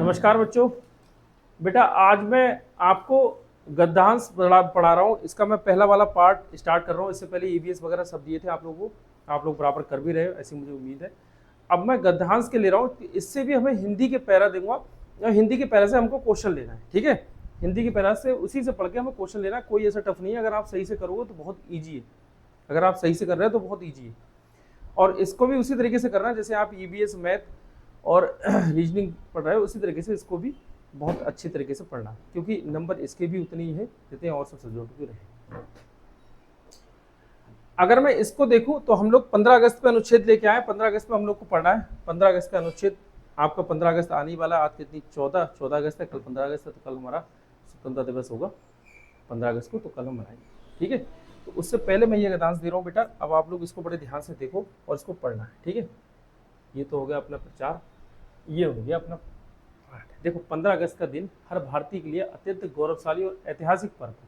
नमस्कार बच्चों। बेटा आज मैं आपको गद्यांश पढ़ा रहा हूँ। इसका मैं पहला वाला पार्ट स्टार्ट कर रहा हूँ। इससे पहले ईवीएस वगैरह सब दिए थे आप लोगों को, आप लोग बराबर कर भी रहे हो ऐसी मुझे उम्मीद है। अब मैं गद्यांश के ले रहा हूँ, इससे भी हमें हिंदी के पैरा दूंगा या हिंदी के पैरा से हमको क्वेश्चन लेना है। ठीक है, हिंदी के पैरा से उसी से पढ़ के हमें क्वेश्चन लेना है। कोई ऐसा टफ नहीं है, अगर आप सही से करोगे तो बहुत ईजी है। अगर आप सही से कर रहे हो तो बहुत ईजी है। और इसको भी उसी तरीके से करना है जैसे आप ईवीएस मैथ और रीजनिंग पढ़ रहे हो, उसी तरीके से इसको भी बहुत अच्छी तरीके से पढ़ना, क्योंकि नंबर इसके भी उतने ही है जितने और सब सब्जेक्ट के रहे। अगर मैं इसको देखूं तो हम लोग 15 अगस्त पे अनुच्छेद लेके आए। 15 अगस्त पे हम लोग को पढ़ना है 15 अगस्त का अनुच्छेद। आपका 15 अगस्त आने वाला, आज कितनी 14 अगस्त है, कल 15 अगस्त है, तो कल हमारा स्वतंत्रता दिवस होगा 15 अगस्त को, तो कल हम मनाएंगे। ठीक है, तो उससे पहले मैं ये गद्यांश दे रहा हूँ बेटा। अब आप लोग इसको बड़े ध्यान से देखो और इसको पढ़ना है। ठीक है, ये तो हो गया अपना प्रचार, ये हो गया अपना पाठ। देखो 15 अगस्त का दिन हर भारतीय के लिए अत्यंत गौरवशाली और ऐतिहासिक पर्व है।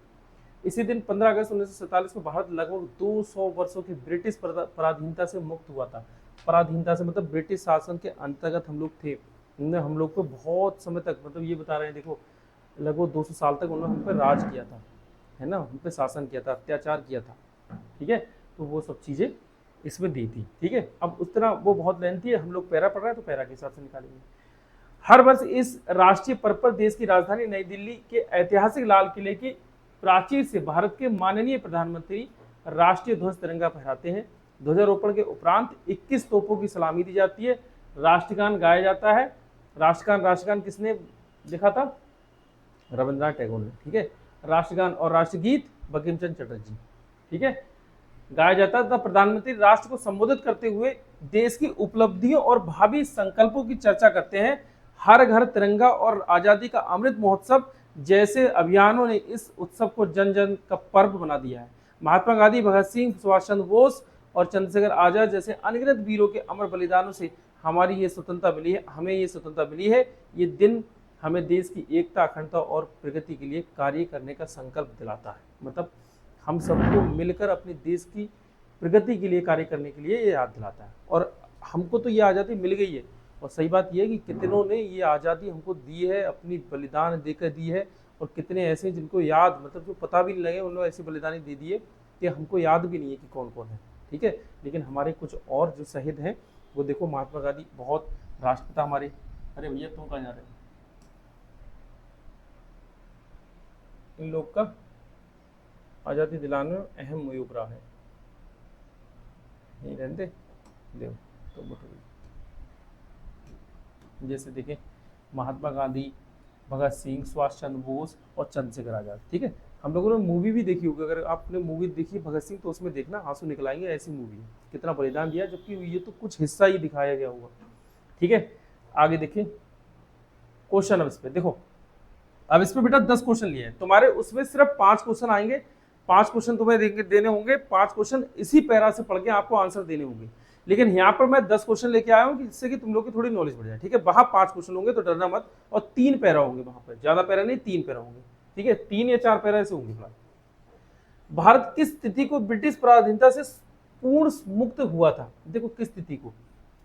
इसी दिन 15 अगस्त 1947 को भारत लगभग 200 वर्षों की ब्रिटिश पराधीनता से मुक्त हुआ था। पराधीनता से मतलब ब्रिटिश शासन के अंतर्गत हम लोग थे। उन्होंने हम लोग को बहुत समय तक, मतलब ये बता रहे हैं, देखो लगभग 200 साल तक उन्होंने हम पर राज किया था, है ना, हम पे शासन किया था, अत्याचार किया था। ठीक है, तो वो सब चीज़ें इसमें दी थी। ठीक है, अब उस तरह वो बहुत लेंथी है, हम लोग पैरा पढ़ रहे हैं तो पैरा के हिसाब से निकालेंगे। हर वर्ष इस राष्ट्रीय पर्व पर देश की राजधानी नई दिल्ली के ऐतिहासिक लाल किले की प्राचीर से भारत के माननीय प्रधानमंत्री राष्ट्रीय ध्वज तिरंगा फहराते हैं। ध्वजारोपण के उपरांत 21 तोपों की सलामी दी जाती है, राष्ट्रगान गाया जाता है। राष्ट्रगान किसने लिखा था? रविंद्रनाथ टैगोर ने। ठीक है, राष्ट्रगान और राष्ट्रगीत बंकिम चंद्र चटर्जी। ठीक है, गाया जाता था। प्रधानमंत्री राष्ट्र को संबोधित करते हुए देश की उपलब्धियों और भावी संकल्पों की चर्चा करते हैं। हर घर तिरंगा और आजादी का अमृत महोत्सव जैसे अभियानों ने इस उत्सव को जन जन का पर्व बना दिया है। महात्मा गांधी, भगत सिंह, सुभाष चंद्र बोस और चंद्रशेखर आजाद जैसे अनगिनत वीरों के अमर बलिदानों से हमारी ये स्वतंत्रता मिली है, हमें ये स्वतंत्रता मिली है। ये दिन हमें देश की एकता, अखंडता और प्रगति के लिए कार्य करने का संकल्प दिलाता है। मतलब हम सबको मिलकर अपने देश की प्रगति के लिए कार्य करने के लिए ये याद दिलाता है। और हमको तो ये आज़ादी मिल गई है, और सही बात यह है कि कितनों ने ये आज़ादी हमको दी है, अपनी बलिदान देकर दी है। और कितने ऐसे जिनको याद, मतलब जो पता भी नहीं लगे, उन्होंने ऐसी बलिदानी दे दी है कि हमको याद भी नहीं है कि कौन कौन है। ठीक है, लेकिन हमारे कुछ और जो शहीद हैं वो देखो, महात्मा गांधी बहुत राष्ट्रपिता हमारे। अरे भैया तुम कहाँ जा रहे हो? इन लोग का आज़ादी दिलाने में अहम योग रहा है। नहीं रहते देखो तो जैसे देखें, महात्मा गांधी, भगत सिंह, सुभाष चंद्र बोस और चंद्रशेखर आजाद। ठीक है, हम लोगों ने मूवी भी देखी होगी। अगर आपने मूवी देखी भगत सिंह तो उसमें देखना आंसू निकलाएंगे, ऐसी मूवी है। कितना बलिदान दिया, जबकि ये तो कुछ हिस्सा ही दिखाया गया होगा। ठीक है, आगे देखिए क्वेश्चन। अब इस पे देखो, अब इस पे बेटा 10 क्वेश्चन लिए हैं तुम्हारे, उसमें सिर्फ 5 क्वेश्चन आएंगे। 5 क्वेश्चन तुम्हें देने होंगे। 5 क्वेश्चन इसी पैरा से पढ़ के आपको आंसर देने होंगे। लेकिन यहाँ पर मैं 10 क्वेश्चन लेके आया हूँ जिससे कि तुम लोग की थोड़ी नॉलेज बढ़ जाए। ठीक है, वहाँ 5 क्वेश्चन होंगे तो डरना मत। और 3 पैरा होंगे वहां पर, ज्यादा पैरा नहीं, 3 पैरा होंगे। ठीक है, 3 या 4 पैरा ऐसे होंगे। भारत किस तिथि को ब्रिटिश पराधीनता से पूर्ण मुक्त हुआ था? देखो किस तिथि को,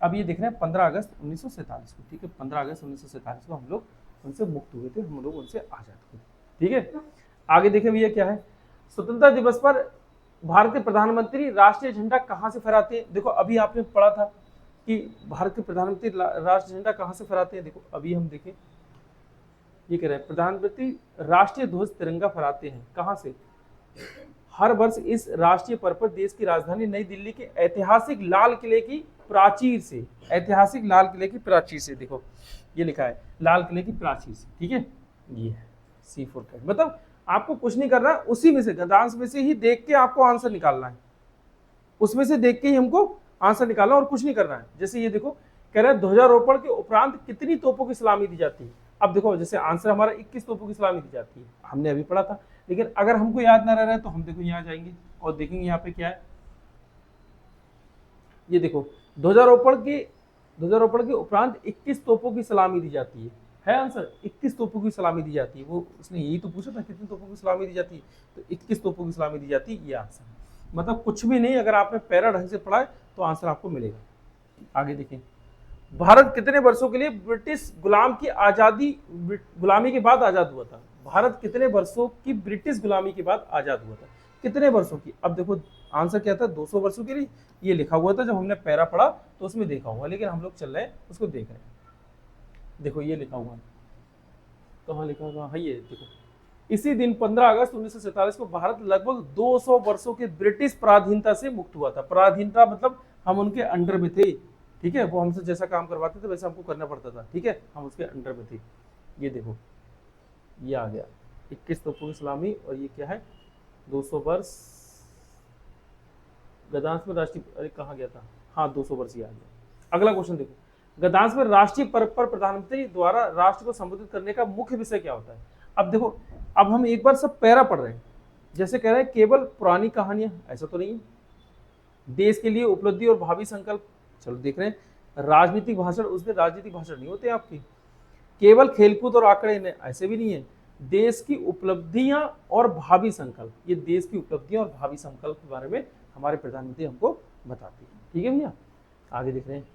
अब ये देख रहे हैं 15 अगस्त 1947 को। ठीक है, 15 अगस्त 1947 को हम लोग उनसे मुक्त हुए थे, हम लोग उनसे आजाद हुए। ठीक है, आगे देखें भैया क्या है। स्वतंत्रता दिवस पर भारत के प्रधानमंत्री राष्ट्रीय झंडा कहां से फहराते हैं? देखो अभी आपने पढ़ा था कि भारत के प्रधानमंत्री राष्ट्रीय झंडा कहां से फहराते हैं। देखो अभी हम देखें, ये कह रहे हैं प्रधानमंत्री राष्ट्रीय ध्वज तिरंगा फहराते हैं कहां से? हर वर्ष इस राष्ट्रीय पर्व पर देश की राजधानी नई दिल्ली के ऐतिहासिक लाल किले की प्राचीर से, ऐतिहासिक लाल किले की प्राचीर से, देखो ये लिखा है लाल किले की प्राचीर से। ठीक है, ये है C4 का, मतलब आपको कुछ नहीं करना, उसी में से गद्यांश में से ही देख के आपको आंसर निकालना है। उसमें से देख के ही हमको आंसर निकालना और कुछ नहीं करना है। जैसे ये देखो, कह रहा है ध्वजारोपण के उपरांत कितनी तोपों की सलामी दी जाती है। अब देखो जैसे आंसर हमारा 21 तोपों की सलामी दी जाती है, हमने अभी पढ़ा था। लेकिन अगर हमको याद ना रह रहा है तो हम देखो यहाँ जाएंगे और देखेंगे यहाँ पे क्या है। ये देखो, ध्वजारोपण के उपरांत 21 तोपों की सलामी दी जाती है आंसर। 21 तोपों की सलामी दी जाती है। वो उसने यही तो पूछा था, कितनी तोपों की सलामी दी जाती है, तो 21 तोपों की सलामी दी जाती है, ये आंसर है। मतलब कुछ भी नहीं, अगर आपने पैरा ढंग से पढ़ा है तो आंसर आपको मिलेगा। आगे देखें, भारत कितने वर्षों के लिए ब्रिटिश गुलामी के बाद आजाद हुआ था? भारत कितने वर्षों की ब्रिटिश गुलामी के बाद आजाद हुआ था? कितने वर्षों की? अब देखो आंसर क्या था, 200 वर्षों के लिए। ये लिखा हुआ था जब हमने पैरा पढ़ा तो उसमें देखा हुआ, लेकिन हम लोग चल रहे हैं उसको देख रहे हैं। देखो ये लिखा हुआ है, कहाँ लिखा हुआ है, ये देखो। इसी दिन 15 अगस्त 1947 को भारत लगभग 200 वर्षों के ब्रिटिश पराधीनता से मुक्त हुआ था। पराधीनता मतलब हम उनके अंडर में थे, ठीक है, वो हमसे जैसा काम करवाते थे वैसा हमको करना पड़ता था, ठीक है, हम उसके अंडर में थे। ये देखो ये आ गया 21 तोपों की सलामी, और ये क्या है 200 वर्ष गद्दांश में राष्ट्रीय, अरे कहाँ गया था, हाँ 200 वर्ष, ये आ गया। अगला क्वेश्चन देखो, गद्दांश में राष्ट्रीय पर्व पर प्रधानमंत्री द्वारा राष्ट्र को संबोधित करने का मुख्य विषय क्या होता है? अब देखो, अब हम एक बार सब पैरा पढ़ रहे हैं, जैसे कह रहे हैं केवल पुरानी कहानियां, ऐसा तो नहीं है। देश के लिए उपलब्धि और भावी संकल्प, चलो देख रहे हैं। राजनीतिक भाषण, उसमें राजनीतिक भाषण नहीं होते आपकी। केवल खेलकूद और आंकड़े नहीं, ऐसे भी नहीं है। देश की उपलब्धियां और भावी संकल्प, ये देश की उपलब्धियां और भावी संकल्प के बारे में हमारे प्रधानमंत्री हमको बताते हैं, ठीक है भैया। आगे देख रहे हैं,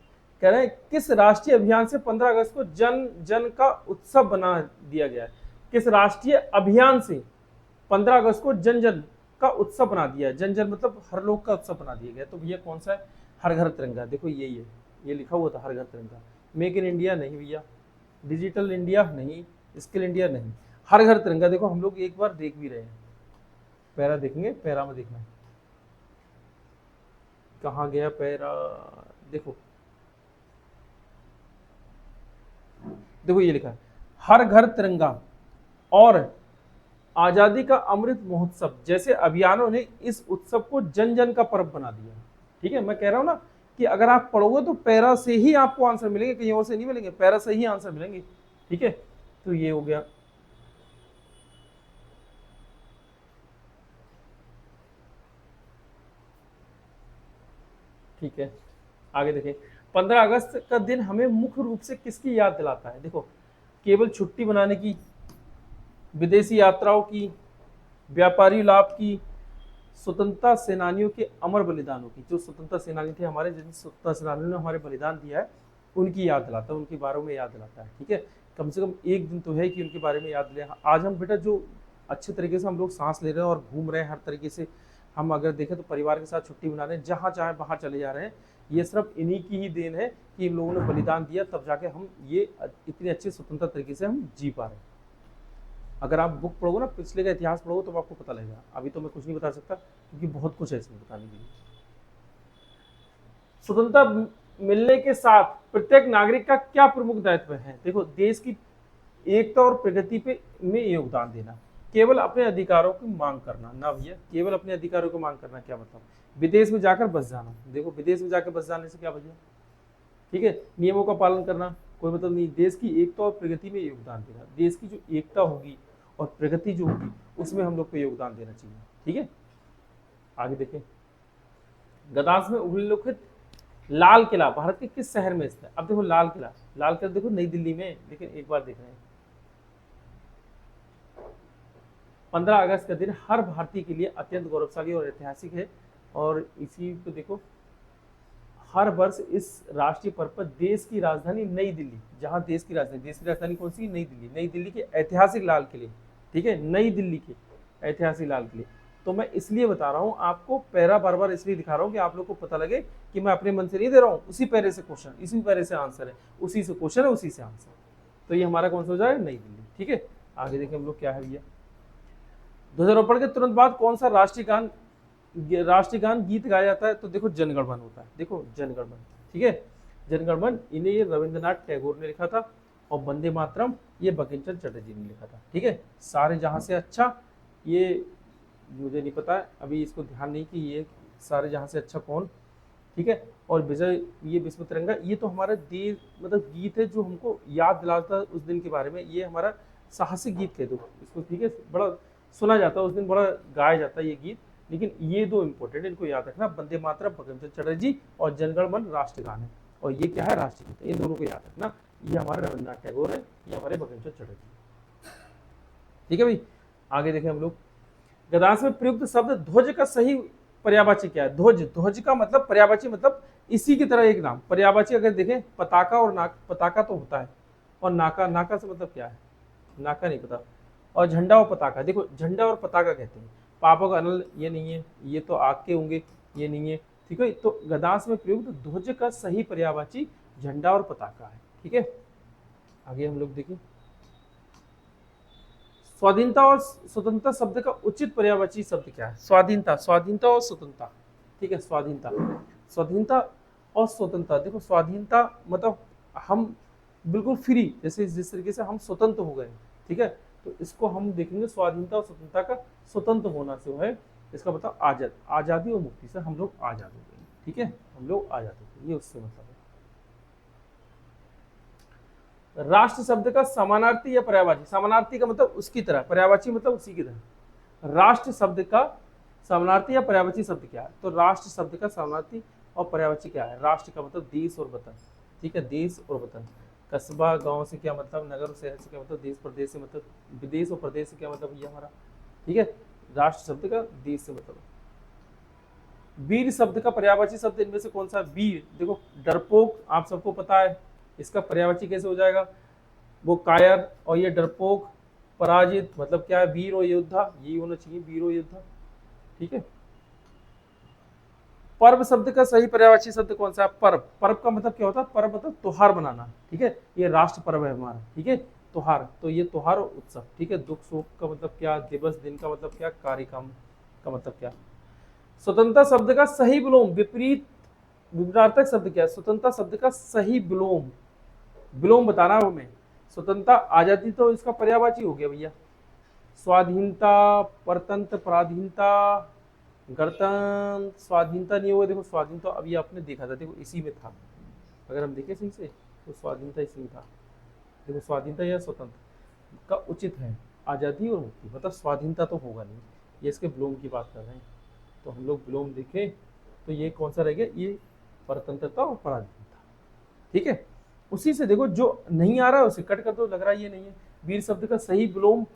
कह रहे हैं किस राष्ट्रीय अभियान से 15 अगस्त को जन जन का उत्सव बना दिया गया है? किस राष्ट्रीय अभियान से 15 अगस्त को जन जन का उत्सव बना दिया है? जन जन मतलब हर लोग का उत्सव बना दिया गया। तो भैया कौन सा है? हर घर तिरंगा। देखो यही है, ये लिखा हुआ था हर घर तिरंगा। मेक इन इंडिया नहीं भैया, डिजिटल इंडिया नहीं, स्किल इंडिया नहीं, हर घर तिरंगा। देखो हम लोग एक बार देख भी रहे हैं, पैरा देखेंगे, पैरा में देखना कहाँ गया पैरा, देखो देखो ये लिखा है हर घर तिरंगा और आजादी का अमृत महोत्सव जैसे अभियानों ने इस उत्सव को जन जन का पर्व बना दिया। ठीक है, मैं कह रहा हूं ना कि अगर आप पढ़ोगे तो पैरा से ही आपको आंसर मिलेंगे, कहीं और से नहीं मिलेंगे, पैरा से ही आंसर मिलेंगे। ठीक है, तो ये हो गया। ठीक है, आगे देखें। 15 अगस्त का दिन हमें मुख्य रूप से किसकी याद दिलाता है? देखो, केवल छुट्टी बनाने की, विदेशी यात्राओं की, व्यापारी लाभ की, स्वतंत्रता सेनानियों के अमर बलिदानों की। जो स्वतंत्रता सेनानी थे हमारे, जिन स्वतंत्रता सेनानियों ने हमारे बलिदान दिया है, उनकी याद दिलाता है, उनके बारे में याद दिलाता है। ठीक है, कम से कम एक दिन तो है कि उनके बारे में याद ले। आज हम बेटा जो अच्छे तरीके से हम लोग सांस ले रहे हैं और घूम रहे हैं, हर तरीके से हम अगर देखें तो परिवार के साथ छुट्टी मना रहे हैं, जहाँ चाहे वहाँ चले जा रहे हैं, ये सिर्फ इन्हीं की ही देन है कि इन लोगों ने बलिदान दिया, तब जाके हम ये इतने अच्छे स्वतंत्र तरीके से हम जी पा रहे हैं। अगर आप बुक पढ़ोगे ना, पिछले का इतिहास पढ़ोगे तो आपको पता लगेगा। अभी तो मैं कुछ नहीं बता सकता क्योंकि बहुत कुछ है इसमें बताने के लिए। स्वतंत्रता मिलने के साथ प्रत्येक नागरिक का क्या प्रमुख दायित्व है? देखो, देश की एकता और प्रगति पे में योगदान देना, केवल अपने अधिकारों की मांग करना ना भैया, केवल अपने अधिकारों की मांग करना क्या मतलब? विदेश में जाकर बस जाना। देखो, विदेश में जाकर बस जाने से क्या भैया? ठीक है, नियमों का पालन करना कोई मतलब नहीं। देश की एकता और प्रगति में योगदान देना, देश की जो एकता होगी और प्रगति जो होगी उसमें हम लोग को योगदान देना चाहिए। ठीक है, आगे देखें। गद्दांश में उल्लेखित लाल किला भारत के किस शहर में स्थित है? अब देखो लाल किला, लाल किला देखो नई दिल्ली में, लेकिन एक बार देख रहे हैं 15 अगस्त का दिन हर भारतीय के लिए अत्यंत गौरवशाली और ऐतिहासिक है। और इसी को देखो, हर वर्ष इस राष्ट्रीय पर्व पर देश की राजधानी नई दिल्ली, जहां देश की राजधानी कौन सी? नई दिल्ली। नई दिल्ली के ऐतिहासिक लाल किले, ठीक है, नई दिल्ली के ऐतिहासिक लाल किले। तो मैं इसलिए बता रहा हूं आपको, पैरा बार बार इसलिए दिखा रहा हूं कि आप लोग को पता लगे कि मैं अपने मन से नहीं दे रहा हूं, उसी पैरे से क्वेश्चन, इसी पैरे से आंसर है, उसी से क्वेश्चन है, उसी से आंसर। तो ये हमारा कौन सा हो जाएगा? नई दिल्ली। ठीक है, आगे देखें हम लोग क्या है भैया। ध्वजारोहण के तुरंत बाद कौन सा राष्ट्रीय गान गीत गाया जाता है? तो देखो जनगणमन होता है। देखो जनगणमन, ठीक है, जनगणमन इन्हें ये रविंद्रनाथ टैगोर ने लिखा था, और वंदे मातरम ये बंकिम चंद्र चटर्जी ने लिखा था। ठीक है, सारे जहां से अच्छा, ये मुझे नहीं पता है अभी, इसको ध्यान नहीं कि ये सारे जहां से अच्छा कौन। ठीक है, और विजय ये विश्व तिरंगा, ये तो हमारा देश मतलब गीत है जो हमको याद दिलाता है उस दिन के बारे में। ये हमारा साहसिक गीत कह दो इसको, ठीक है, बड़ा सुना जाता है उस दिन, बड़ा गाया जाता है ये गीत। लेकिन ये दो इंपॉर्टेंट, इनको याद रखना, वंदे मातरम बंकिम चंद्र चटर्जी और जनगणमन राष्ट्रगान है, और ये क्या है? राष्ट्रीय गीत। इन दोनों को याद रखना, ये हमारे रविंद्रनाथ टैगोर है, ये हमारे बंकिम चंद्र चटर्जी। ठीक है भाई, आगे देखें हम लोग। गद्दांश में प्रयुक्त शब्द ध्वज का सही पर्यायवाची क्या है? ध्वज। ध्वज का मतलब पर्यायवाची मतलब इसी की तरह एक नाम। पर्यायवाची अगर देखें पताका और नाक, पताका तो होता है, और नाका, नाका से मतलब क्या है? नाका नहीं पता। और झंडा और पताका, देखो झंडा और पताका कहते हैं। पापक अनल ये नहीं है, ये तो आग के होंगे, ये नहीं है, ठीक है। तो गदांश में प्रयुक्त ध्वज का सही पर्यायवाची झंडा और पताका है, ठीक है। आगे हम लोग देखें, स्वाधीनता और स्वतंत्रता शब्द का उचित पर्यायवाची शब्द क्या है? स्वाधीनता, स्वाधीनता और स्वतंत्रता, ठीक है। स्वाधीनता, स्वाधीनता और स्वतंत्रता। देखो स्वाधीनता मतलब हम बिल्कुल फ्री, जैसे जिस तरीके से हम स्वतंत्र हो गए, ठीक है। तो इसको हम देखेंगे स्वाधीनता और स्वतंत्रता का स्वतंत्र होना से है, इसका मतलब आजाद, आजादी और मुक्ति से हम लोग आजाद हो गए, ठीक है। हम लोग आजाद हो गए, ये उससे मतलब है। राष्ट्र शब्द का समानार्थी या पर्यायवाची? समानार्थी का मतलब उसकी तरह, पर्यायवाची मतलब उसी की तरह। राष्ट्र शब्द का समानार्थी या पर्यायवाची शब्द क्या है? तो राष्ट्र शब्द का समानार्थी और पर्यायवाची क्या है? राष्ट्र का मतलब देश और वतन, ठीक है, देश और वतन। कस्बा गांव से क्या मतलब? नगर शहर से क्या मतलब? देश प्रदेश से मतलब, विदेश और प्रदेश से क्या मतलब? ये हमारा, ठीक है। राष्ट्र शब्द का देश से मतलब। वीर शब्द का पर्यायवाची शब्द इनमें से कौन सा? वीर। देखो डरपोक आप सबको पता है, इसका पर्यायवाची कैसे हो जाएगा? वो कायर, और ये डरपोक। पराजित मतलब क्या है? वीर और योद्धा, यही होना चाहिए, वीर और योद्धा, ठीक है। पर्व शब्द का सही पर्यायवाची शब्द कौन सा है? पर्व। पर्व का मतलब क्या होता है? पर्व मतलब त्योहार मनाना, ठीक है। ये राष्ट्र पर्व है हमारा, ठीक है। त्योहार, तो ये त्योहार और उत्सव, ठीक है। दुख सुख का मतलब क्या? दिवस, दिन का मतलब क्या? कार्यक्रम का मतलब क्या? स्वतंत्रता शब्द का सही विलोम, विपरीत विपरीतार्थक शब्द क्या है? स्वतंत्रता शब्द का सही विलोम, विलोम बताना है हमें। स्वतंत्रता, आजादी तो इसका पर्यायवाची हो गया भैया। स्वाधीनता, परतंत्र, पराधीनता, गणतंत्र, स्वाधीनता नहीं होगा। देखो स्वाधीनता अभी आपने देखा था, देखो इसी में था, अगर हम देखें सही से तो स्वाधीनता इसी में था। देखो स्वाधीनता या स्वतंत्र का उचित है आजादी और मुक्ति, मतलब स्वाधीनता तो होगा नहीं, ये इसके विलोम की बात कर रहे हैं। तो हम लोग विलोम देखें तो ये कौन सा रह गया? ये परतंत्रता और पराधीनता, ठीक है। उसी से देखो जो नहीं आ रहा है उसे कट कर दो, लग रहा है ये नहीं है। वीर शब्द का सही विलोम,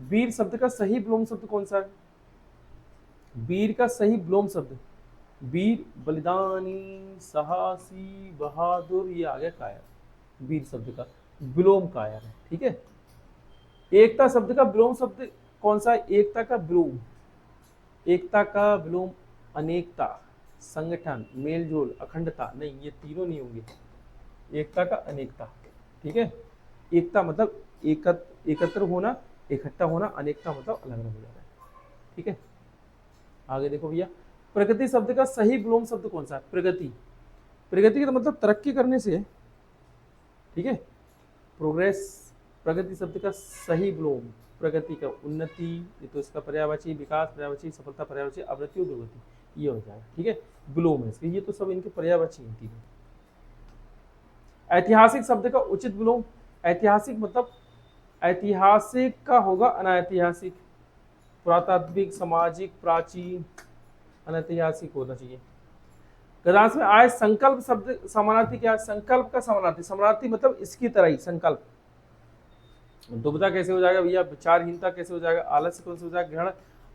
वीर शब्द का सही विलोम शब्द कौन सा है? वीर का सही विलोम शब्द, वीर बलिदानी, साहसी, बहादुर, ये आ गया कायर। वीर शब्द का विलोम कायर है, ठीक है। एकता शब्द का विलोम शब्द कौन सा है? एकता का विलोम, एकता का विलोम अनेकता, संगठन, मेलजोल, अखंडता, नहीं ये तीनों नहीं होंगे। एकता का अनेकता, ठीक है। एकता मतलब एकत्र होना, इकट्ठा होना, अनेकता मतलब अलग अलग हो जाना है, ठीक है। आगे देखो भैया, प्रगति शब्द का सही विलोम शब्द कौन सा है? प्रगति, प्रगति का मतलब तरक्की करने से है, ठीक है। प्रोग्रेस, प्रगति शब्द का सही विलोम, प्रगति का उन्नति, ये तो इसका पर्यायवाची, विकास पर्यायवाची, सफलता पर्यायवाची, अवृत्ति और दुर्गति, ये हो जाएगा, ठीक है। विलोम है इसके, ये तो सब इनके पर्यायवाची हैं तीनों। ऐतिहासिक शब्द का उचित विलोम, ऐतिहासिक मतलब ऐतिहासिक का होगा अनैतिहासिक, पुरातात्विक, सामाजिक, प्राचीन, अनैतिहासिक होना चाहिए। गद्यांश में आए संकल्प शब्द समानार्थी क्या है? संकल्प का समानार्थी, समानार्थी मतलब इसकी तरह ही संकल्प। दुविधा कैसे हो जाएगा भैया? विचारहीनता कैसे हो जाएगा? आलस्य कौन से हो जाएगा? ग्रहण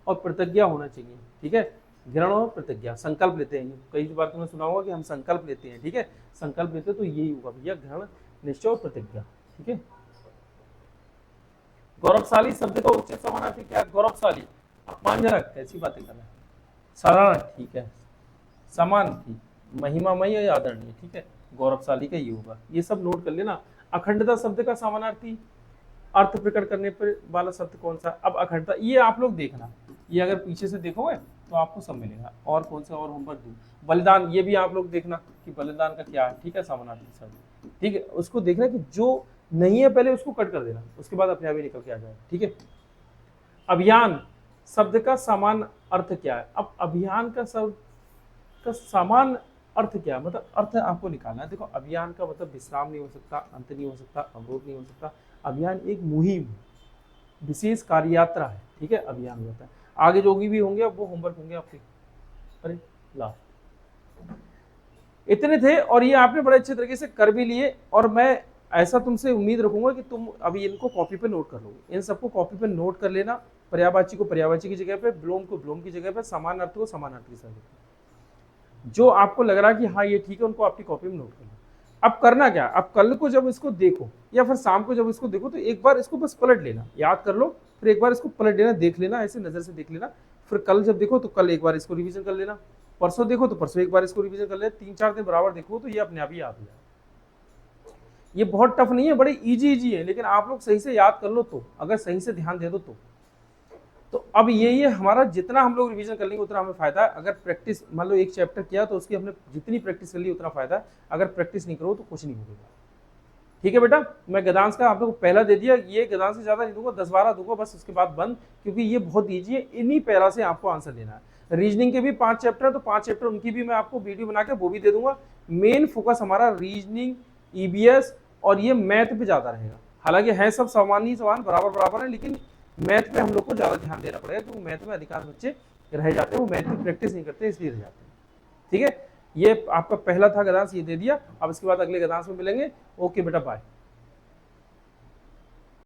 और प्रतिज्ञा होना चाहिए, ठीक है। ग्रहण और प्रतिज्ञा, संकल्प लेते हैं, कई बार तुमने सुना होगा कि हम संकल्प लेते हैं, ठीक है। संकल्प लेते हैं तो यही होगा भैया, ग्रहण, निश्चय और प्रतिज्ञा, ठीक है। गौरवशाली शब्द का उचित समानार्थी क्या? गौरवशाली, अपमानजनक, कैसी बातें कर रहे हैं? साधारण, ठीक है। समान, ठीक, महिमामय या आदरणीय, ठीक है। गौरवशाली का ये होगा, ये सब नोट कर लेना। अखंडता शब्द का समानार्थी, अर्थ प्रकट करने पर वाला शब्द कौन सा? अब अखंडता, ये आप लोग देखना, ये अगर पीछे से देखोगे तो आपको सब मिलेगा। और कौन सा और होमवर्क दूं? बलिदान, ये भी आप लोग देखना कि बलिदान का क्या है, ठीक है, समानार्थी शब्द, ठीक है। उसको देखना कि जो नहीं है पहले उसको कट कर देना, उसके बाद अपने आप ही निकल के आ जाएगा, ठीक है। अभियान शब्द का समान अर्थ क्या है? अब अभियान का शब्द का समान अर्थ क्या है? मतलब अर्थ आपको निकालना है। देखो अभियान का मतलब विश्राम नहीं हो सकता, अंत नहीं हो सकता, अवरोध नहीं हो सकता। अभियान एक मुहिम, विशेष कार्य यात्रा है, ठीक है, अभियान होता है। आगे जो भी होंगे अब वो होमवर्क होंगे आपके। अरे लास्ट इतने थे और ये आपने बड़े अच्छे तरीके से कर भी लिए, और मैं ऐसा तुमसे उम्मीद रखूंगा कि तुम अभी इनको कॉपी पे नोट कर लोगे। इन सबको कॉपी पे नोट कर लेना, पर्यायवाची को पर्यायवाची की जगह पे, विलोम को विलोम की जगह पे, समान अर्थ को समान अर्थ के साथ लिखो। जो आपको लग रहा है कि हाँ ये ठीक है, उनको अपनी कॉपी में नोट कर लो। अब करना क्या, अब कल को जब इसको देखो या फिर शाम को जब इसको देखो तो एक बार इसको बस पलट लेना, याद कर लो, फिर एक बार इसको पलट लेना, देख लेना, ऐसे नजर से देख लेना। फिर कल जब देखो तो कल एक बार इसको रिवीजन कर लेना, परसों देखो तो परसों एक बार इसको रिवीजन कर लेना, 3-4 दिन बराबर देखो तो ये अपने आप ही याद हो जाए। ये बहुत टफ नहीं है, बड़े इजी है, लेकिन आप लोग सही से याद कर लो तो, अगर सही से ध्यान दे दो तो अब ये हमारा जितना हम लोग रिवीजन कर लेंगे उतना हमें फायदा है। अगर प्रैक्टिस, मान लो एक चैप्टर किया तो उसकी हमने जितनी प्रैक्टिस कर ली उतना फायदा है, अगर प्रैक्टिस नहीं करो तो कुछ नहीं होगा। ठीक है बेटा, मैं गदांश का आप लोग को पहला दे दिया, ये गदांश से ज्यादा नहीं दूंगा, 10-12 दूंगा बस, उसके बाद बंद, क्योंकि ये बहुत ईजी है, इन्हीं पैरा से आपको आंसर देना है। रीजनिंग के भी 5 चैप्टर है, तो 5 चैप्टर उनकी भी मैं आपको वीडियो बना के वो भी दे दूंगा। मेन फोकस हमारा रीजनिंग, ईबीएस और ये मैथ पे ज्यादा रहेगा। हालांकि है सब सामान्य समान बराबर है, लेकिन मैथ पे हम लोग को ज्यादा ध्यान देना पड़ेगा, क्योंकि मैथ में अधिकांश बच्चे रह जाते हैं, वो मैथ की प्रैक्टिस नहीं करते इसलिए रह जाते हैं। ठीक है, ये आपका पहला था गदांश, ये दे दिया। अब इसके बाद अगले गदांश में मिलेंगे। ओके बेटा, बाय।